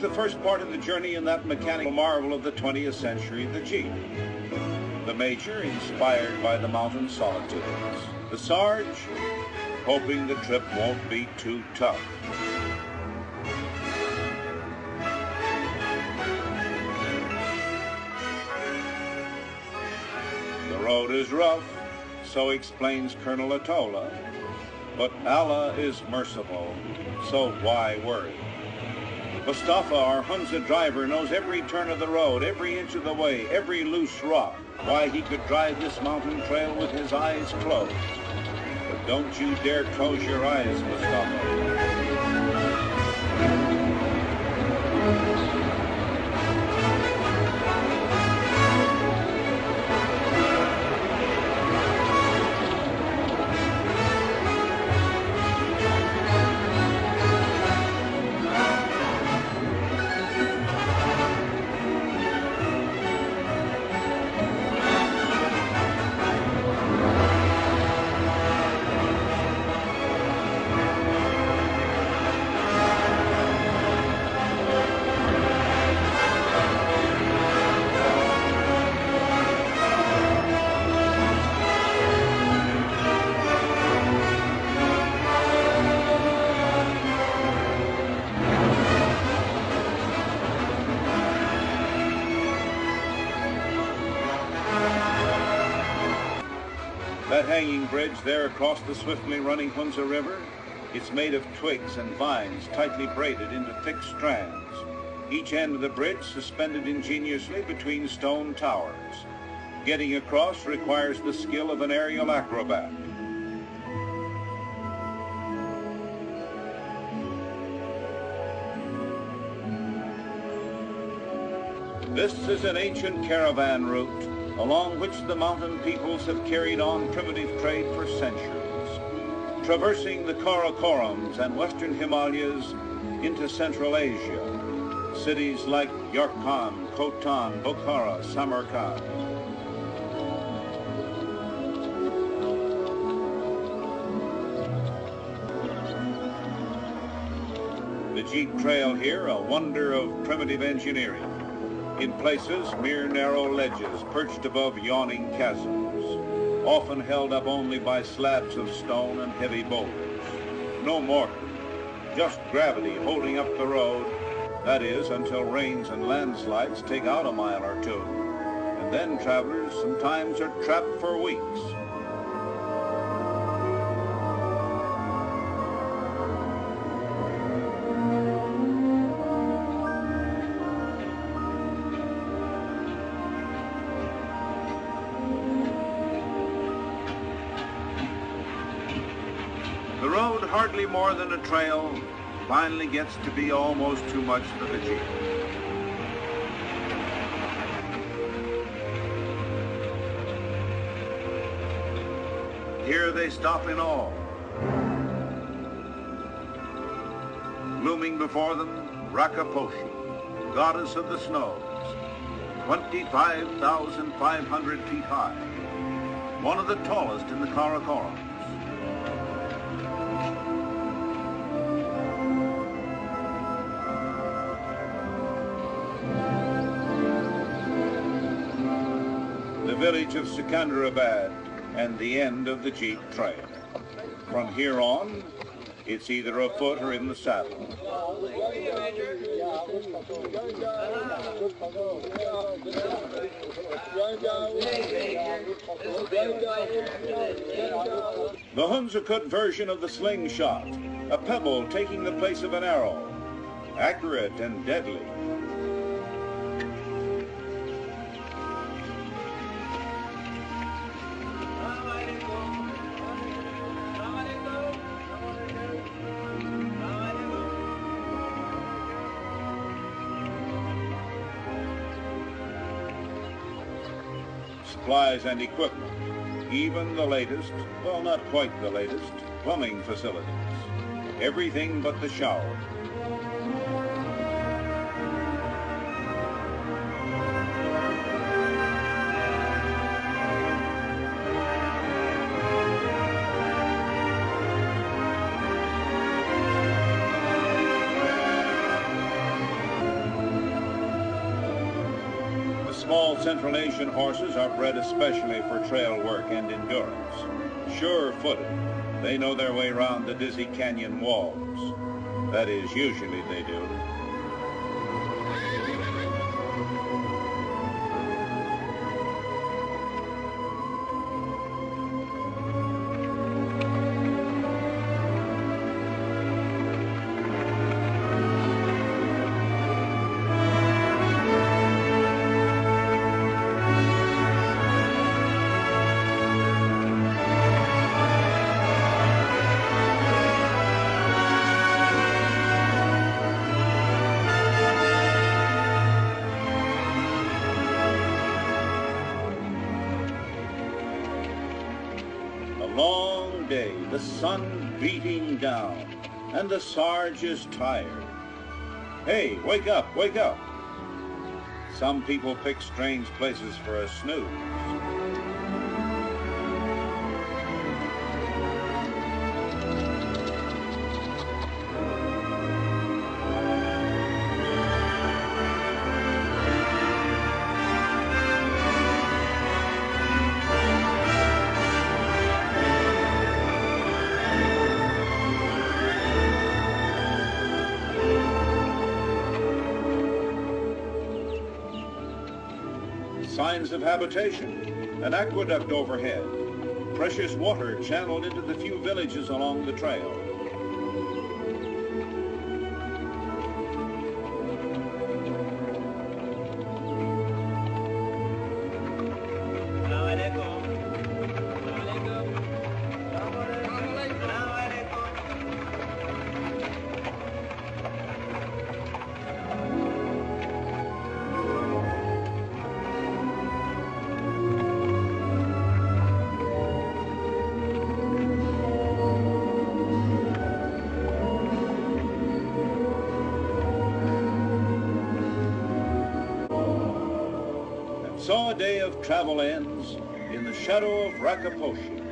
the first part of the journey in that mechanical marvel of the 20th century, the Jeep. The Major, inspired by the mountain solitudes. The Sarge, hoping the trip won't be too tough. The road is rough, so explains Colonel Atola, but Allah is merciful, so why worry? Mustafa, our Hunza driver, knows every turn of the road, every inch of the way, every loose rock, why he could drive this mountain trail with his eyes closed. But don't you dare close your eyes, Mustafa. That hanging bridge there across the swiftly running Hunza River, it's made of twigs and vines tightly braided into thick strands, each end of the bridge suspended ingeniously between stone towers. Getting across requires the skill of an aerial acrobat. This is an ancient caravan route along which the mountain peoples have carried on primitive trade for centuries, traversing the Karakorums and western Himalayas into Central Asia, cities like Yarkand, Khotan, Bukhara, Samarkand. The Jeep Trail here, a wonder of primitive engineering. In places, mere narrow ledges perched above yawning chasms, often held up only by slabs of stone and heavy boulders. No mortar, just gravity holding up the road, that is, until rains and landslides take out a mile or two. And then travelers sometimes are trapped for weeks. The road, hardly more than a trail, finally gets to be almost too much for the Jeep. Here they stop in awe. Looming before them, Rakaposhi, goddess of the snows, 25,500 feet high, one of the tallest in the Karakoram. The village of Sikandarabad and the end of the Jeep Trail. From here on, it's either afoot or in the saddle. The Hunza version of the slingshot, a pebble taking the place of an arrow, accurate and deadly. Supplies and equipment, even the latest, well, not quite the latest, plumbing facilities. Everything but the shower. small Central Asian horses are bred especially for trail work and endurance. Sure-footed, they know their way around the dizzy canyon walls. That is, usually they do. Long day, the sun beating down, and the Sarge is tired. Hey, wake up, wake up. Some people pick strange places for a snooze. Signs of habitation, an aqueduct overhead, precious water channeled into the few villages along the trail. So a day of travel ends in the shadow of Rakaposhi,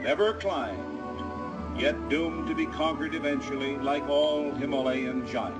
never climbed, yet doomed to be conquered eventually like all Himalayan giants.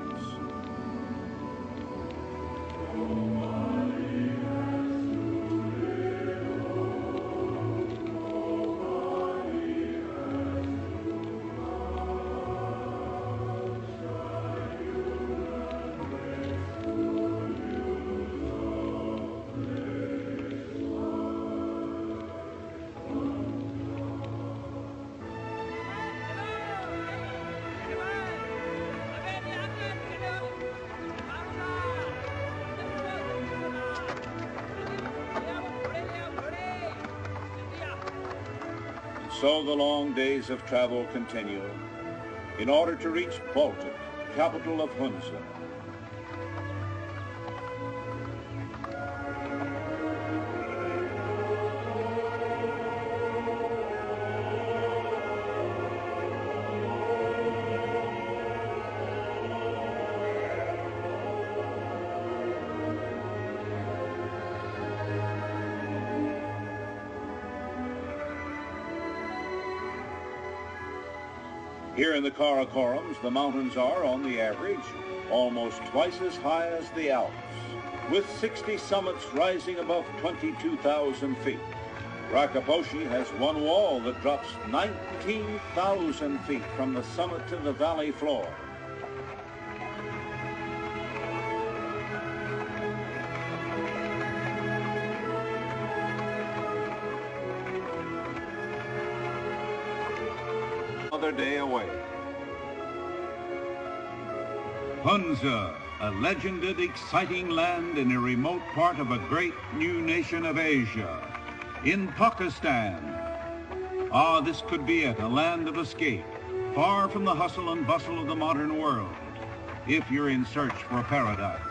So the long days of travel continue in order to reach Baltic, capital of Hunza. Here in the Karakorums, the mountains are, on the average, almost twice as high as the Alps, with 60 summits rising above 22,000 feet. Rakaposhi has one wall that drops 19,000 feet from the summit to the valley floor. Another day away. Hunza, a legended, exciting land in a remote part of a great new nation of Asia, in Pakistan. Ah, this could be it, a land of escape, far from the hustle and bustle of the modern world, if you're in search for a paradise.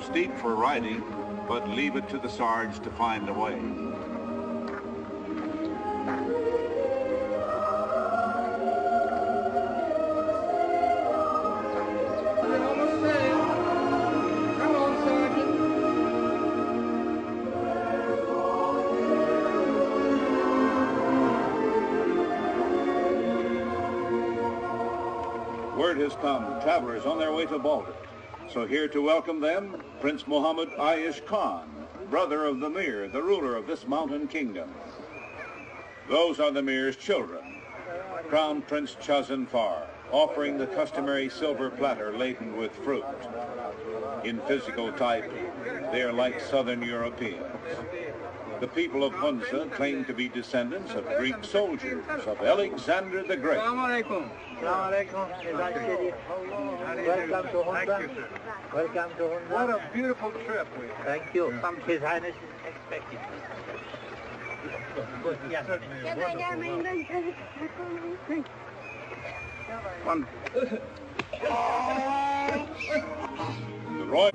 steep for riding, but leave it to the Sarge to find the way. Word has come, travelers on their way to Baltic. So here to welcome them, Prince Muhammad Ayush Khan, brother of the Mir, the ruler of this mountain kingdom. Those are the Mir's children. Crown Prince Chazanfar, offering the customary silver platter laden with fruit. In physical type, they are like Southern Europeans. The people of Hunza claim to be descendants of Greek soldiers, of Alexander the Great. Welcome to Hunza. Welcome to Hunza. What a beautiful trip we had. Thank you. His Highness is expected. Good. Yes. Wonderful. The Royal...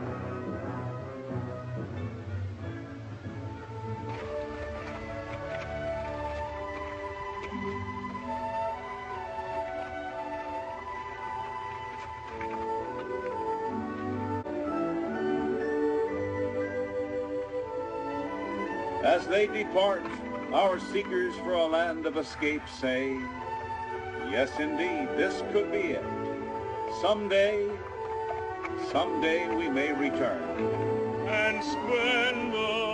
As they depart, our seekers for a land of escape say, yes, indeed, this could be it. Someday we may return. And spend the